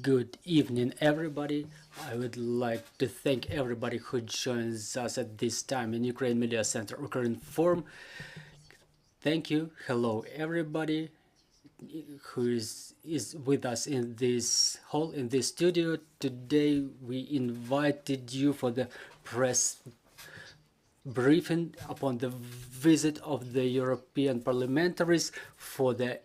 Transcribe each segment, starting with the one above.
Good evening, everybody. I would like to thank everybody who joins us at this time in Ukraine Media Center Ukraine Forum. Thank you. Hello, everybody who is with us in this hall, in this studio. Today, we invited you for the press briefing upon the visit of the European parliamentaries for the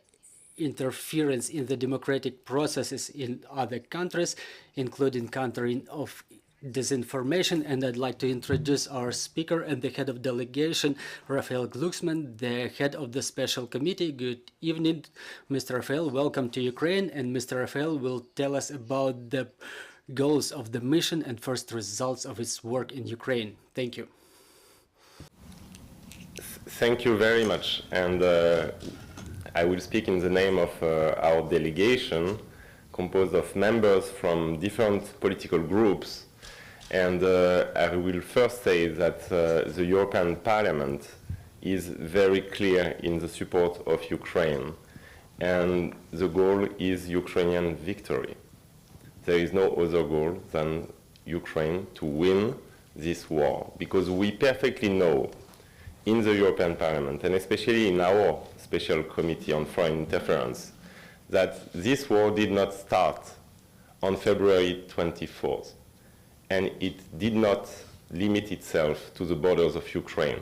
interference in the democratic processes in other countries, including countering of disinformation. And I'd like to introduce our speaker and the head of delegation, Raphael GLUCKSMANN, the head of the special committee. Good evening, Mr. Raphael. Welcome to Ukraine. And Mr. Raphael will tell us about the goals of the mission and first results of its work in Ukraine. Thank you. Thank you very much. And I will speak in the name of our delegation, composed of members from different political groups. And I will first say that the European Parliament is very clear in the support of Ukraine. And the goal is Ukrainian victory. There is no other goal than Ukraine to win this war, because we perfectly know in the European Parliament, and especially in our Special Committee on Foreign Interference, that this war did not start on February 24th, and it did not limit itself to the borders of Ukraine.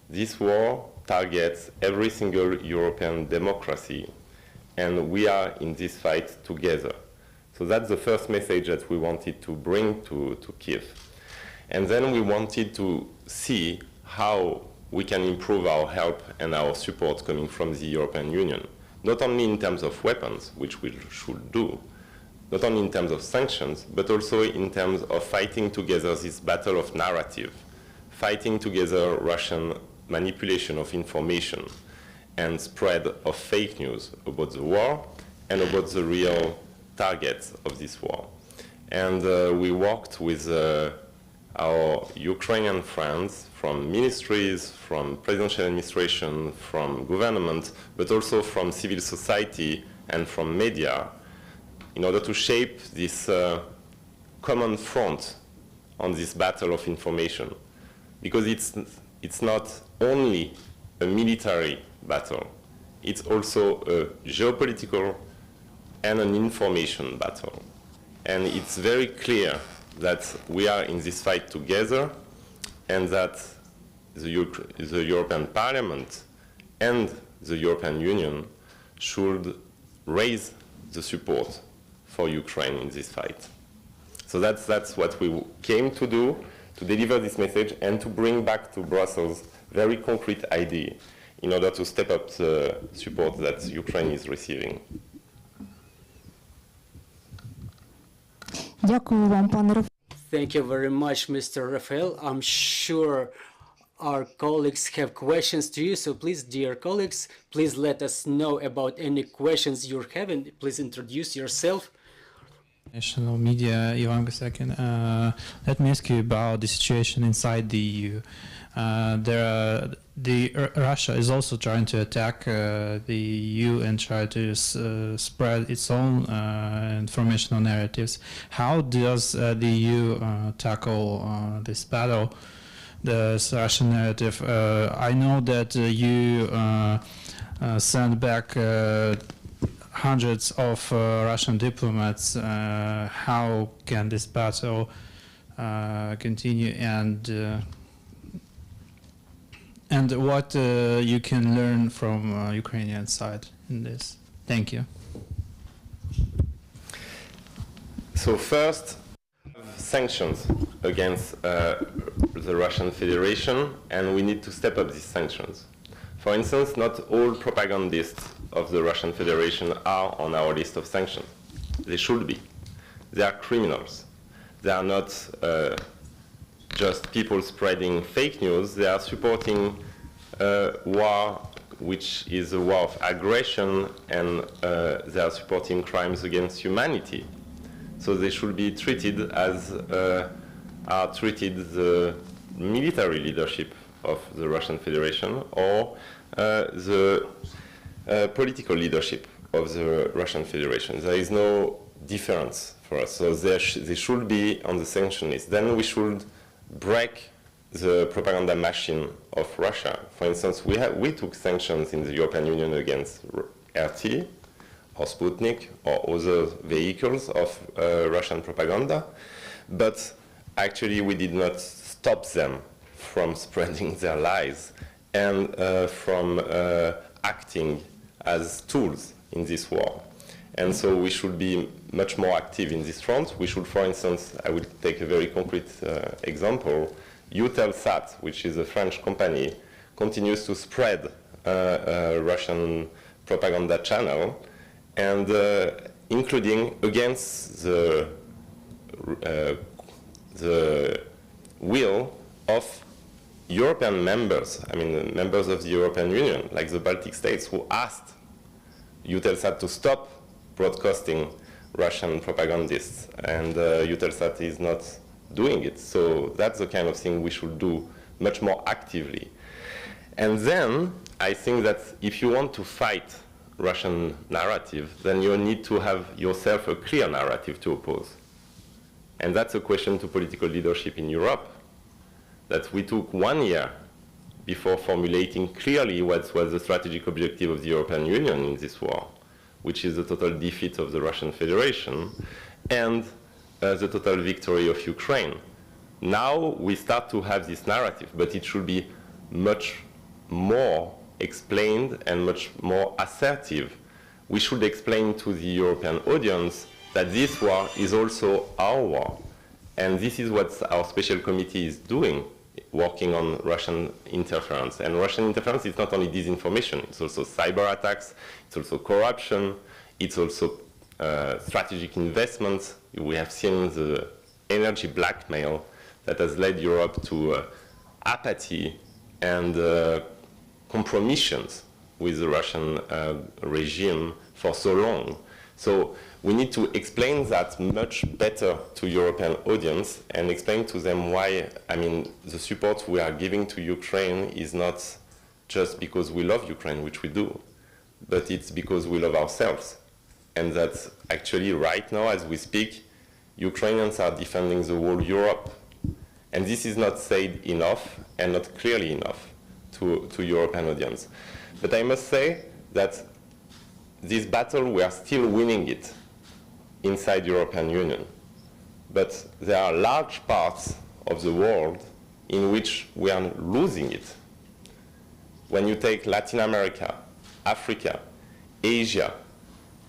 This war targets every single European democracy, and we are in this fight together. So that's the first message that we wanted to bring to Kyiv. And then we wanted to see how we can improve our help and our support coming from the European Union, not only in terms of weapons, which we should do, not only in terms of sanctions, but also in terms of fighting together this battle of narrative, fighting together Russian manipulation of information and spread of fake news about the war and about the real targets of this war. And we worked with our Ukrainian friends from ministries, from presidential administration, from government, but also from civil society and from media, in order to shape this common front on this battle of information. Because it's not only a military battle, it's also a geopolitical and an information battle. And it's very clear that we are in this fight together, and that the European Parliament and the European Union should raise the support for Ukraine in this fight. So that's what we came to do, to deliver this message and to bring back to Brussels very concrete idea in order to step up the support that Ukraine is receiving. Thank you very much, Mr. Raphael. I'm sure our colleagues have questions to you, so please, dear colleagues, please let us know about any questions you're having. Please introduce yourself. National media, Ivan Gosekin. Let me ask you about the situation inside the EU. Russia is also trying to attack the EU and try to spread its own informational narratives. How does the EU tackle this battle, this Russian narrative? I know that you sent back hundreds of Russian diplomats. How can this battle continue, and what you can learn from Ukrainian side in this? Thank you. So first, sanctions against the Russian Federation, and we need to step up these sanctions. For instance, not all propagandists of the Russian Federation are on our list of sanctions. They should be. They are criminals. They are not just people spreading fake news. They are supporting a war which is a war of aggression, and they are supporting crimes against humanity. So they should be treated as are treated the military leadership of the Russian Federation or the political leadership of the Russian Federation. There is no difference for us. So they should be on the sanction list. Then we should break the propaganda machine of Russia. For instance, we took sanctions in the European Union against RT or Sputnik or other vehicles of Russian propaganda, but actually we did not stop them from spreading their lies and from acting as tools in this war. And so we should be much more active in this front. We should, for instance, I will take a very concrete example. Eutelsat, which is a French company, continues to spread Russian propaganda channel, and including against the will of European members, I mean members of the European Union, like the Baltic states, who asked Eutelsat to stop broadcasting Russian propagandists, and Eutelsat is not doing it. So that's the kind of thing we should do much more actively. And then I think that if you want to fight Russian narrative, then you need to have yourself a clear narrative to oppose. And that's a question to political leadership in Europe, that we took 1 year before formulating clearly what was the strategic objective of the European Union in this war, which is the total defeat of the Russian Federation and the total victory of Ukraine. Now we start to have this narrative, but it should be much more explained and much more assertive. We should explain to the European audience that this war is also our war. And this is what our special committee is doing, working on Russian interference. And Russian interference is not only disinformation, it's also cyber attacks, it's also corruption, it's also strategic investments. We have seen the energy blackmail that has led Europe to apathy and compromisions with the Russian regime for so long. So we need to explain that much better to European audience and explain to them why, I mean, the support we are giving to Ukraine is not just because we love Ukraine, which we do, but it's because we love ourselves. And that actually right now, as we speak, Ukrainians are defending the whole Europe. And this is not said enough and not clearly enough to European audience. But I must say that this battle, we are still winning it inside European Union. But there are large parts of the world in which we are losing it. When you take Latin America, Africa, Asia,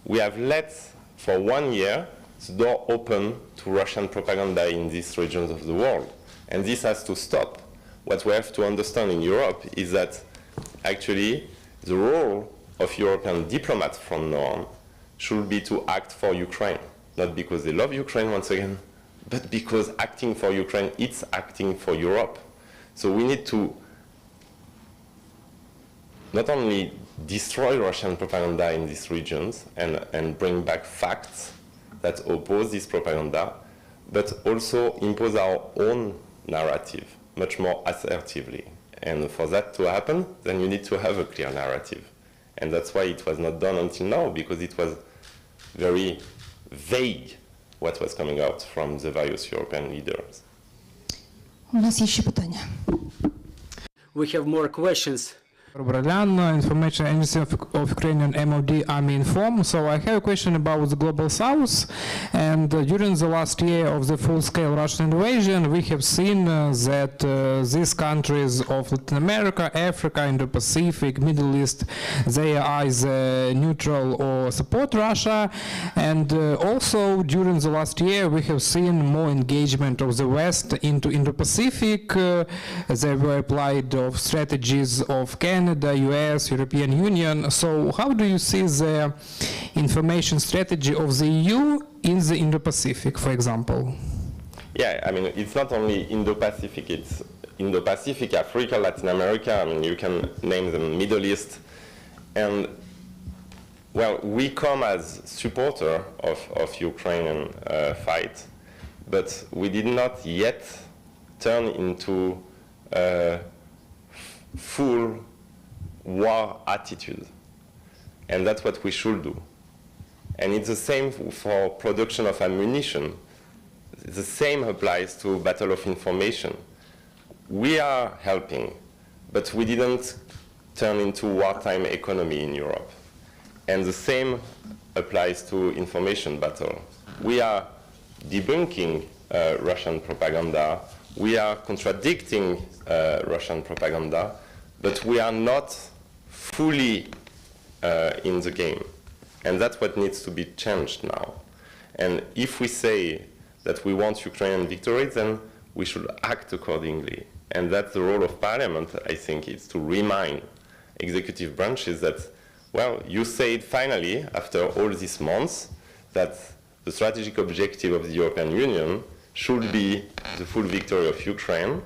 we have let, for 1 year, the door open to Russian propaganda in these regions of the world. And this has to stop. What we have to understand in Europe is that actually the role of European diplomats from now on should be to act for Ukraine. Not because they love Ukraine, once again, but because acting for Ukraine, it's acting for Europe. So we need to not only destroy Russian propaganda in these regions and bring back facts that oppose this propaganda, but also impose our own narrative much more assertively. And for that to happen, then you need to have a clear narrative. And that's why it was not done until now, because it was very vague what was coming out from the various European leaders. У нас є ще питання. We have more questions. Bryan, Information Agency of Ukrainian MOD, Army Inform. So I have a question about the Global South. And during the last year of the full-scale Russian invasion, we have seen that these countries of Latin America, Africa, Indo-Pacific, Middle East, they are either neutral or support Russia. And also during the last year, we have seen more engagement of the West into Indo-Pacific. There were applied of strategies of Canada, US, European Union. So how do you see the information strategy of the EU in the Indo-Pacific, for example? Yeah, I mean, it's not only Indo-Pacific, it's Indo-Pacific, Africa, Latin America, I mean, you can name them, Middle East. And, well, we come as supporter of Ukrainian fight, but we did not yet turn into full war attitude. And that's what we should do. And it's the same for production of ammunition. The same applies to battle of information. We are helping, but we didn't turn into wartime economy in Europe. And the same applies to information battle. We are debunking Russian propaganda. We are contradicting Russian propaganda, but we are not fully in the game. And that's what needs to be changed now. And if we say that we want Ukrainian victory, then we should act accordingly. And that's the role of Parliament, I think, is to remind executive branches that, well, you said finally, after all these months, that the strategic objective of the European Union should be the full victory of Ukraine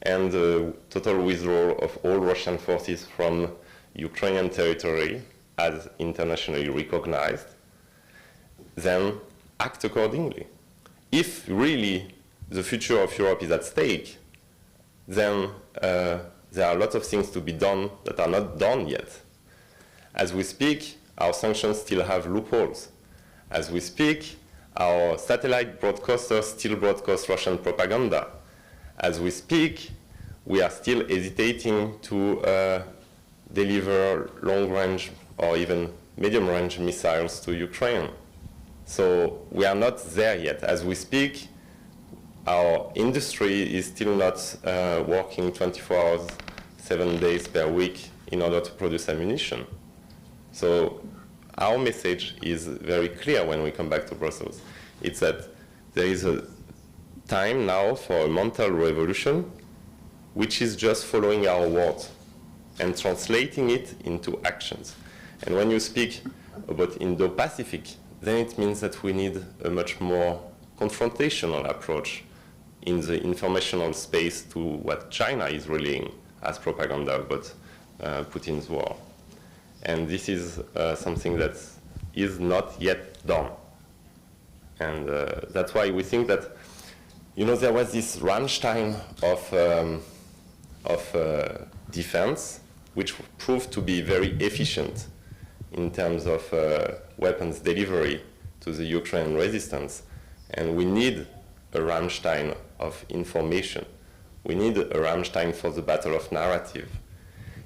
and the total withdrawal of all Russian forces from Ukrainian territory as internationally recognized, then act accordingly. If really the future of Europe is at stake, then there are lots of things to be done that are not done yet. As we speak, our sanctions still have loopholes. As we speak, our satellite broadcasters still broadcast Russian propaganda. As we speak, we are still hesitating to deliver long-range or even medium-range missiles to Ukraine. So we are not there yet. As we speak, our industry is still not working 24 hours, 7 days per week in order to produce ammunition. So our message is very clear when we come back to Brussels. It's that there is a time now for a mental revolution, which is just following our words and translating it into actions. And when you speak about Indo-Pacific, then it means that we need a much more confrontational approach in the informational space to what China is relaying as propaganda about Putin's war. And this is something that is not yet done. And that's why we think that, you know, there was this Rammstein of defense, which proved to be very efficient in terms of weapons delivery to the Ukrainian resistance. And we need a Rammstein of information. We need a Rammstein for the battle of narrative.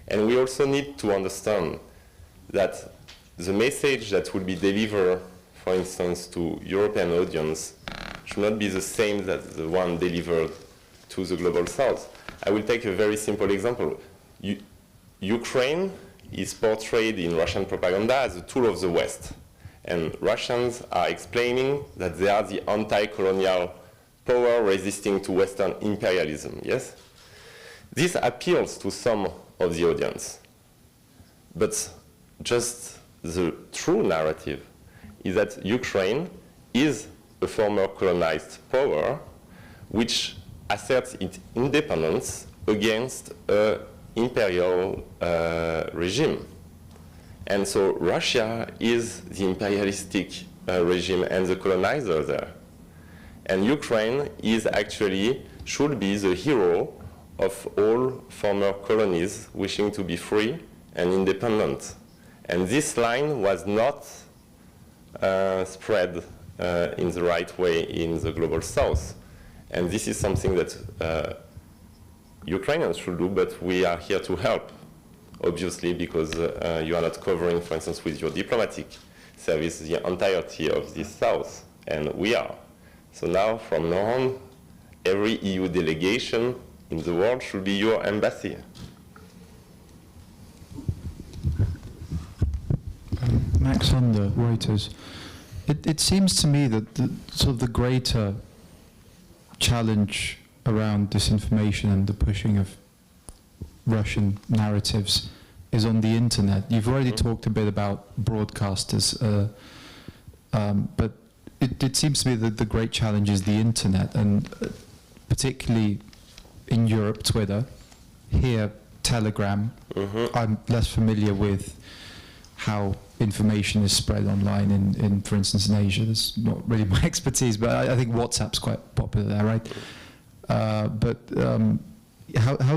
And we also need to understand that the message that will be delivered, for instance, to European audience should not be the same as the one delivered to the global south. I will take a very simple example. Ukraine is portrayed in Russian propaganda as a tool of the West. And Russians are explaining that they are the anti-colonial power resisting to Western imperialism, yes? This appeals to some of the audience. But just the true narrative is that Ukraine is a former colonized power which asserts its independence against an imperial regime. And so Russia is the imperialistic regime and the colonizer there. And Ukraine is actually, should be the hero of all former colonies wishing to be free and independent. And this line was not spread in the right way in the global south. And this is something that Ukrainians should do, but we are here to help, obviously, because you are not covering, for instance, with your diplomatic service, the entirety of this south, and we are. So now, from now on, every EU delegation in the world should be your embassy. Max Hunter, Reuters. It seems to me that the greater challenge around disinformation and the pushing of Russian narratives is on the internet. You've already talked a bit about broadcasters, but it seems to me that the great challenge is the internet, and particularly in Europe, Twitter, here, Telegram. I'm less familiar with how information is spread online in for instance, in Asia. That's not really my expertise, but I think WhatsApp's quite popular there, right? How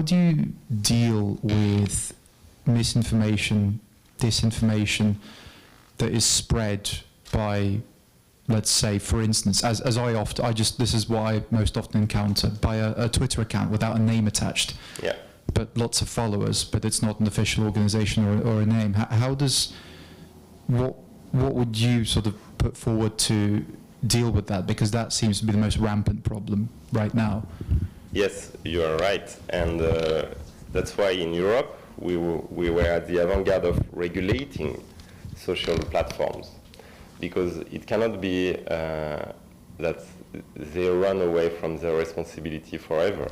do you deal with misinformation, disinformation that is spread by, let's say, for instance, as this is what I most often encounter, by a Twitter account without a name attached, Yeah. but lots of followers, but it's not an official organization or a name. How does, what would you sort of put forward to deal with that? Because that seems to be the most rampant problem right now. Yes, you are right, and that's why in Europe we were at the avant-garde of regulating social platforms, because it cannot be that they run away from their responsibility forever,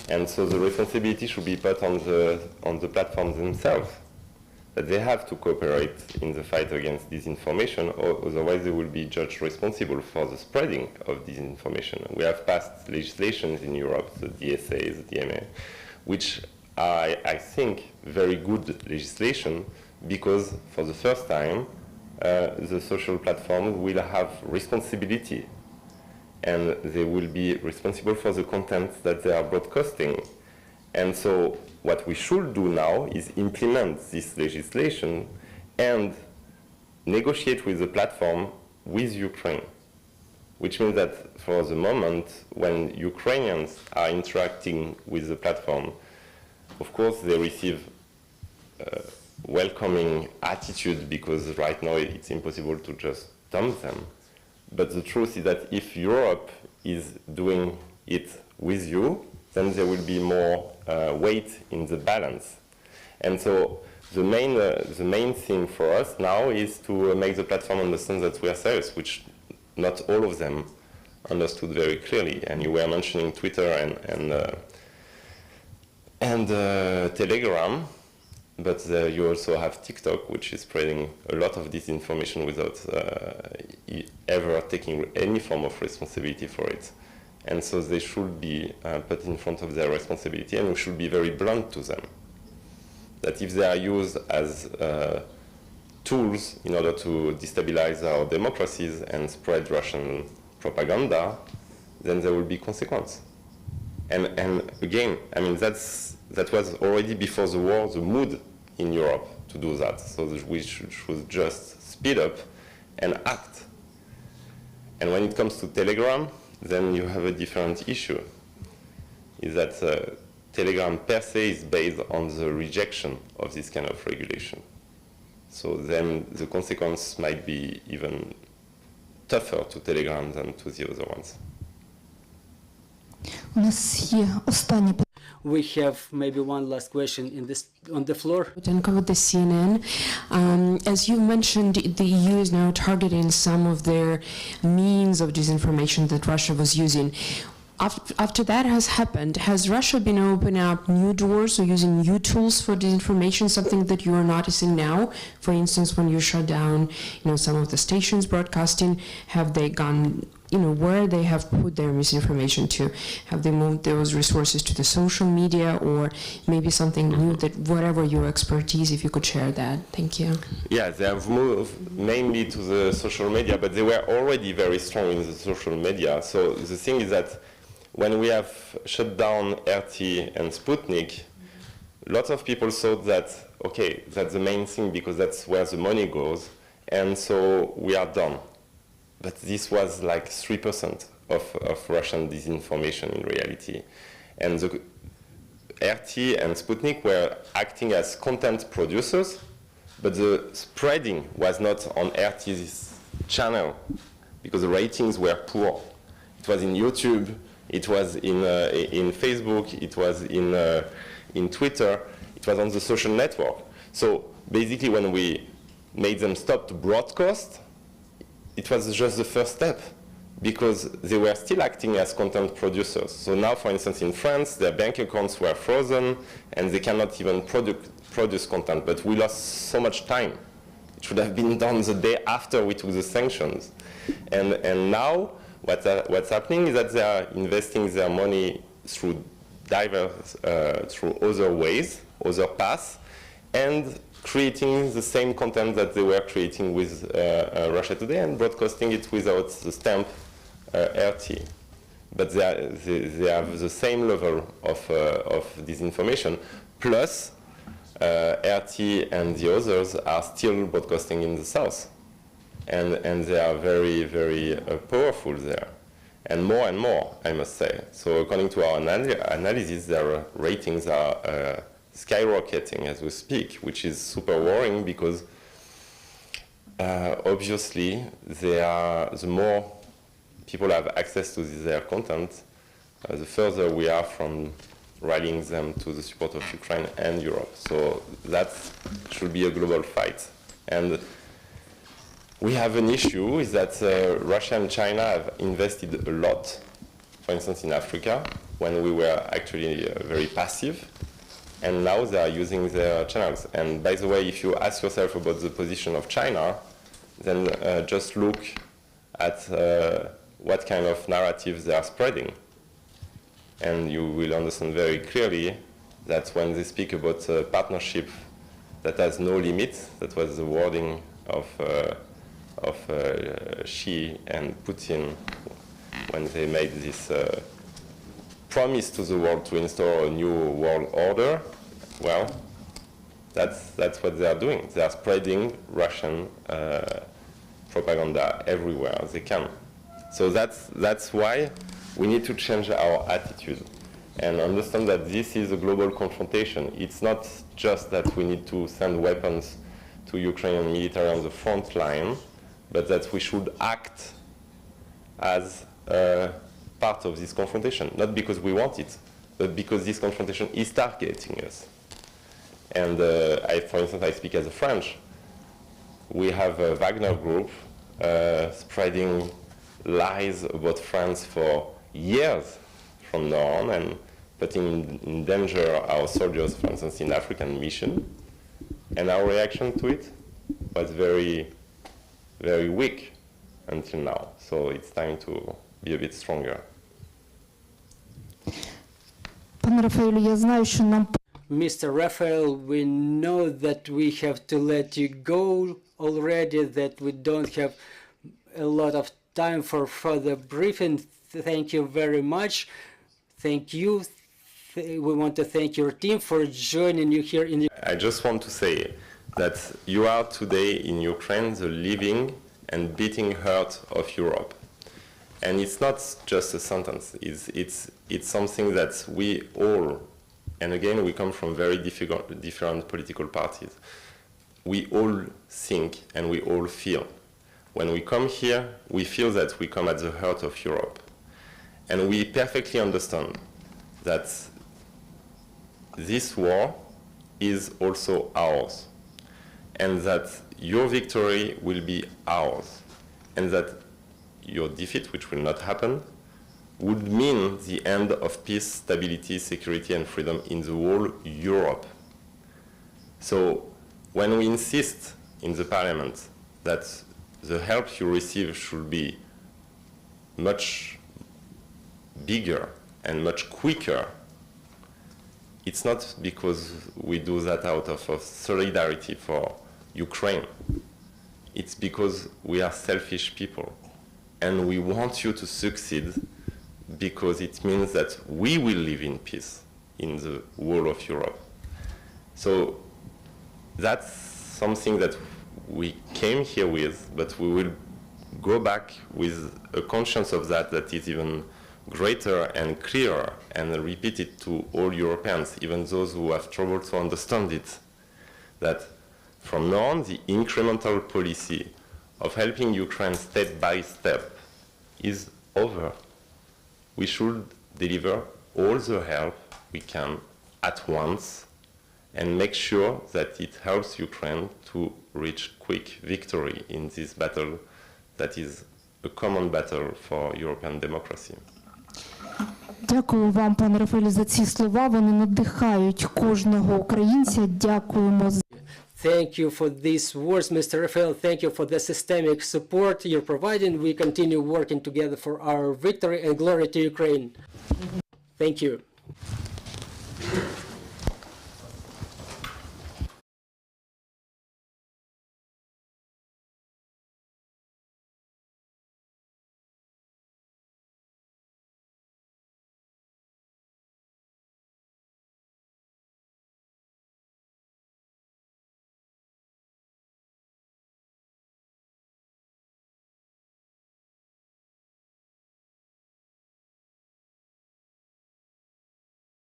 and so the responsibility should be put on the platforms themselves, that they have to cooperate in the fight against disinformation, or otherwise they will be judged responsible for the spreading of disinformation. We have passed legislations in Europe, the DSA, the DMA, which are, I think, very good legislation, because for the first time, the social platform will have responsibility, and they will be responsible for the content that they are broadcasting. And so what we should do now is implement this legislation and negotiate with the platform with Ukraine, which means that for the moment, when Ukrainians are interacting with the platform, of course they receive welcoming attitude, because right now it's impossible to just dump them. But the truth is that if Europe is doing it with you, then there will be more weight in the balance. And so the main thing for us now is to make the platform understand that we are serious, which not all of them understood very clearly. And you were mentioning Twitter and Telegram, but you also have TikTok, which is spreading a lot of disinformation without ever taking any form of responsibility for it. And so they should be put in front of their responsibility, and we should be very blunt to them. That if they are used as tools in order to destabilize our democracies and spread Russian propaganda, then there will be consequence. And again, I mean, that was already before the war the mood in Europe to do that. So we should just speed up and act. And when it comes to Telegram, then you have a different issue. Is that Telegram per se is based on the rejection of this kind of regulation. So then the consequence might be even tougher to Telegram than to the other ones. У нас є останнє We have maybe one last question on the floor. With the CNN, as you mentioned, the EU is now targeting some of their means of disinformation that Russia was using. After that has happened, has Russia been opening up new doors or using new tools for disinformation, something that you are noticing now? For instance, when you shut down, some of the stations broadcasting, have they gone, where they have put their misinformation to? Have they moved those resources to the social media, or maybe something new, that whatever your expertise, if you could share that? Thank you. Yeah, they have moved mainly to the social media, but they were already very strong in the social media. So the thing is that when we have shut down RT and Sputnik, lots of people thought that, okay, that's the main thing because that's where the money goes, and so we are done. But this was like 3% of Russian disinformation in reality. And the RT and Sputnik were acting as content producers, but the spreading was not on RT's channel because the ratings were poor. It was in YouTube, it was in Facebook, it was in Twitter, it was on the social network. So basically when we made them stop to broadcast, it was just the first step because they were still acting as content producers. So now, for instance, in France, their bank accounts were frozen and they cannot even produce content, but we lost so much time. It should have been done the day after we took the sanctions. And now, what's happening is that they are investing their money through through other ways, other paths, and creating the same content that they were creating with Russia Today and broadcasting it without the stamp RT. But they have the same level of disinformation, plus RT and the others are still broadcasting in the south. and they are very, very powerful there. And more, I must say. So according to our analysis, their ratings are skyrocketing as we speak, which is super worrying because obviously the more people have access to their content, the further we are from rallying them to the support of Ukraine and Europe. So that should be a global fight. And we have an issue is that Russia and China have invested a lot, for instance, in Africa, when we were actually very passive, and now they are using their channels. And by the way, if you ask yourself about the position of China, then just look at what kind of narratives they are spreading. And you will understand very clearly that when they speak about a partnership that has no limits, that was the wording of Xi and Putin when they made this promise to the world to install a new world order. Well, that's what they are doing. They are spreading Russian propaganda everywhere they can. So that's why we need to change our attitude and understand that this is a global confrontation. It's not just that we need to send weapons to Ukrainian military on the front line, but that we should act as part of this confrontation, not because we want it, but because this confrontation is targeting us. And for instance, I speak as a French. We have a Wagner group spreading lies about France for years from now on and putting in danger our soldiers, for instance, in African mission. And our reaction to it was very, very weak until now. So it's time to be a bit stronger. Пане Рафаелю, я знаю, що нам Mr. Raphael, we know that we have to let you go already, that we don't have a lot of time for further briefing. Thank you very much. Thank you. We want to thank your team for joining you here in the... I just want to say that you are today in Ukraine the living and beating heart of Europe. And it's not just a sentence. It's something that we all, and again, we come from very different political parties. We all think and we all feel. When we come here, we feel that we come at the heart of Europe. And we perfectly understand that this war is also ours. And that your victory will be ours. And that your defeat, which will not happen, would mean the end of peace, stability, security, and freedom in the whole Europe. So when we insist in the parliament that the help you receive should be much bigger and much quicker, it's not because we do that out of solidarity for Ukraine. It's because we are selfish people. And we want you to succeed because it means that we will live in peace in the whole of Europe. So that's something that we came here with, but we will go back with a conscience of that is even greater and clearer, and repeat it to all Europeans, even those who have trouble to understand it, that from now on, the incremental policy of helping Ukraine step by step is over. We should deliver all the help we can at once and make sure that it helps Ukraine to reach quick victory in this battle that is a common battle for European democracy. Дякую вам, пане Рафаелю, за ці слова. Вони надихають кожного українця. Дякуємо. Thank you for these words, Mr. Raphael. Thank you for the systemic support you're providing. We continue working together for our victory and glory to Ukraine. Thank you.